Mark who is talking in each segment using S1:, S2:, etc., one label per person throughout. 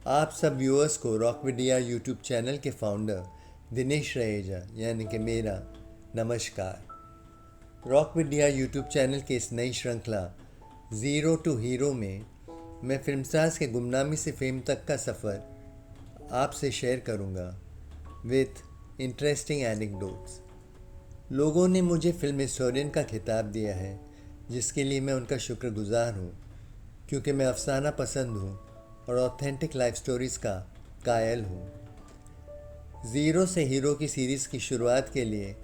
S1: आप सब व्यूअर्स को rock with D R YouTube channel के फाउंडर दिनेश रहेजा यानी कि मेरा नमस्कार। Rock with D R YouTube channel के इस नई श्रृंखला ज़ीरो टू हीरो में मैं फिल्म स्टार्स के गुमनामी से फेम तक का सफ़र आपसे शेयर करूंगा विथ इंटरेस्टिंग एनेक्डोट्स। लोगों ने मुझे फिल्म हिस्टोरियन का खिताब दिया है, जिसके लिए मैं उनका शुक्रगुजार हूँ, क्योंकि मैं अफसाना पसंद हूँ और ऑथेंटिक लाइफ स्टोरीज़ का कायल हूँ। ज़ीरो से हीरो की सीरीज़ की शुरुआत के लिए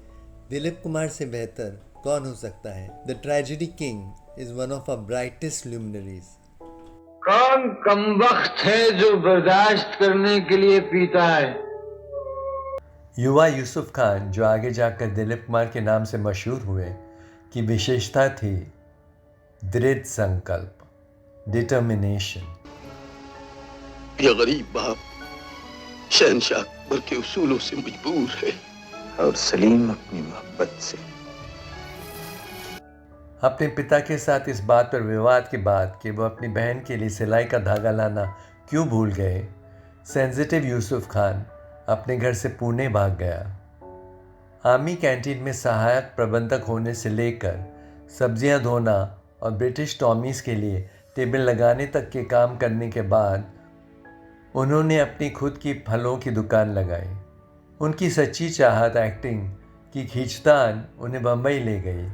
S1: दिलीप कुमार से बेहतर कौन हो सकता है। The tragedy king is one of our brightest luminaries.
S2: कौन कमबख्त है जो बर्दाश्त करने के लिए पीता है।
S1: युवा यूसुफ खान, जो आगे जाकर दिलीप कुमार के नाम से मशहूर हुए, की विशेषता थी दृढ़ संकल्प, डिटर्मिनेशन।
S3: यह गरीब बाप शहनशाह अकबर के उसूलों से मजबूर है और सलीम अपनी मोहब्बत से।
S1: अपने पिता के साथ इस बात पर विवाद के बाद कि वो अपनी बहन के लिए सिलाई का धागा लाना क्यों भूल गए, सेंसिटिव यूसुफ खान अपने घर से पुणे भाग गया। आर्मी कैंटीन में सहायक प्रबंधक होने से लेकर सब्जियां धोना और ब्रिटिश टॉमीज़ के लिए टेबल लगाने तक के काम करने के बाद उन्होंने अपनी खुद की फलों की दुकान लगाई। उनकी सच्ची चाहत एक्टिंग की खींचतान उन्हें बम्बई ले गई।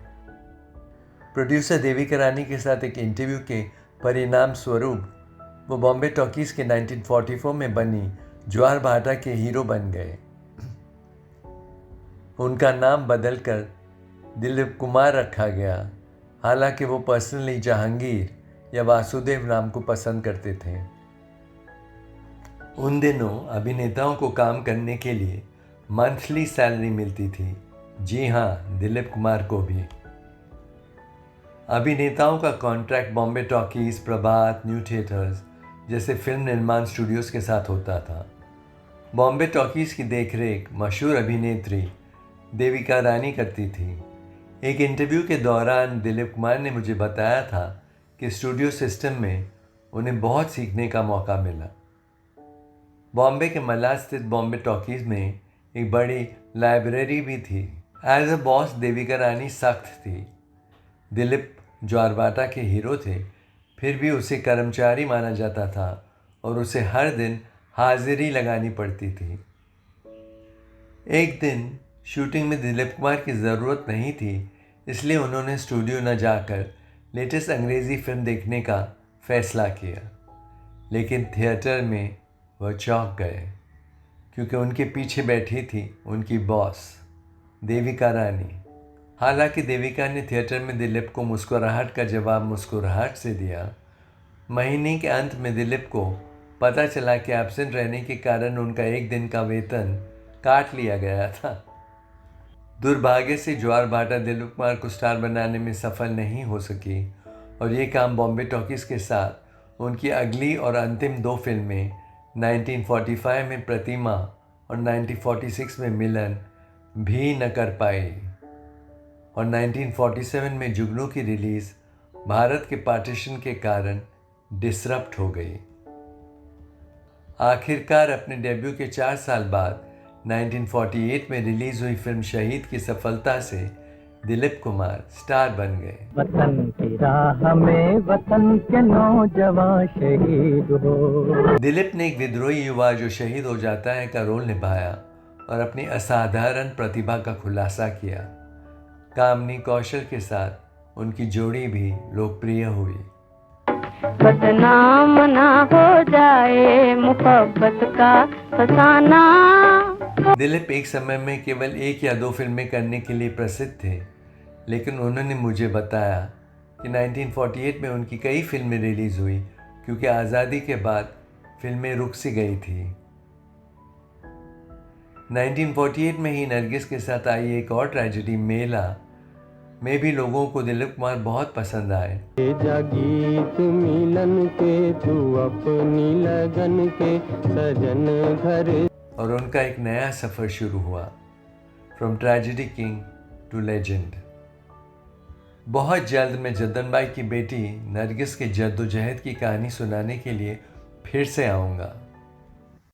S1: प्रोड्यूसर देविका रानी के साथ एक इंटरव्यू के परिणाम स्वरूप वो बॉम्बे टॉकीज़ के 1944 में बनी ज्वार भाटा के हीरो बन गए। उनका नाम बदलकर दिलीप कुमार रखा गया, हालांकि वो पर्सनली जहांगीर या वासुदेव नाम को पसंद करते थे। उन दिनों अभिनेताओं को काम करने के लिए मंथली सैलरी मिलती थी। जी हाँ, दिलीप कुमार को भी। अभिनेताओं का कॉन्ट्रैक्ट बॉम्बे टॉकीज़, प्रभात, न्यू थिएटर्स जैसे फिल्म निर्माण स्टूडियोज़ के साथ होता था। बॉम्बे टॉकीज़ की देखरेख मशहूर अभिनेत्री देविका रानी करती थी। एक इंटरव्यू के दौरान दिलीप कुमार ने मुझे बताया था कि स्टूडियो सिस्टम में उन्हें बहुत सीखने का मौका मिला। बॉम्बे के मलाड स्थित बॉम्बे टॉकीज़ में एक बड़ी लाइब्रेरी भी थी। As a boss Devika Rani सख्त थी। दिलीप ज्वारभाटा के हीरो थे, फिर भी उसे कर्मचारी माना जाता था और उसे हर दिन हाजिरी लगानी पड़ती थी। एक दिन शूटिंग में दिलीप कुमार की ज़रूरत नहीं थी, इसलिए उन्होंने स्टूडियो न जाकर लेटेस्ट अंग्रेज़ी फिल्म देखने का फैसला किया। लेकिन थिएटर में वह चौंक गए, क्योंकि उनके पीछे बैठी थी उनकी बॉस देविका रानी। हालांकि देविका ने थिएटर में दिलीप को मुस्कुराहट का जवाब मुस्कुराहट से दिया। महीने के अंत में दिलीप को पता चला कि एब्सेंट रहने के कारण उनका एक दिन का वेतन काट लिया गया था। दुर्भाग्य से ज्वार भाटा दिलीप कुमार को स्टार बनाने में सफल नहीं हो सकी और ये काम बॉम्बे टॉकीज़ के साथ उनकी अगली और अंतिम दो फिल्में 1945 में प्रतिमा और 1946 में मिलन भी न कर पाई और 1947 में जुगनू की रिलीज़ भारत के पार्टीशन के कारण डिसरप्ट हो गई। आखिरकार अपने डेब्यू के 4 साल बाद 1948 में रिलीज़ हुई फिल्म शहीद की सफलता से दिलीप कुमार स्टार बन गए।
S4: वतन की राह में वतन के नौजवान शहीद हो।
S1: दिलीप ने एक विद्रोही युवा जो शहीद हो जाता है का रोल निभाया और अपनी असाधारण प्रतिभा का खुलासा किया। कामनी कौशल के साथ उनकी जोड़ी भी लोकप्रिय हुई।
S5: बदनाम ना हो जाए मोहब्बत का फसाना।
S1: दिलीप एक समय में केवल 1 या 2 फिल्में करने के लिए प्रसिद्ध थे, लेकिन उन्होंने मुझे बताया कि 1948 में उनकी कई फिल्में रिलीज़ हुई क्योंकि आज़ादी के बाद फिल्में रुक सी गई थी। 1948 में ही नरगिस के साथ आई एक और ट्रेजेडी मेला में भी लोगों को दिलीप कुमार बहुत पसंद आए।
S4: गीत मिलन के तू अपनी लगन के सजन घर
S1: और उनका एक नया सफ़र शुरू हुआ, from tragedy king to legend. बहुत जल्द मैं जद्दन बाई की बेटी नरगिस के जद्दोजहद की कहानी सुनाने के लिए फिर से आऊँगा।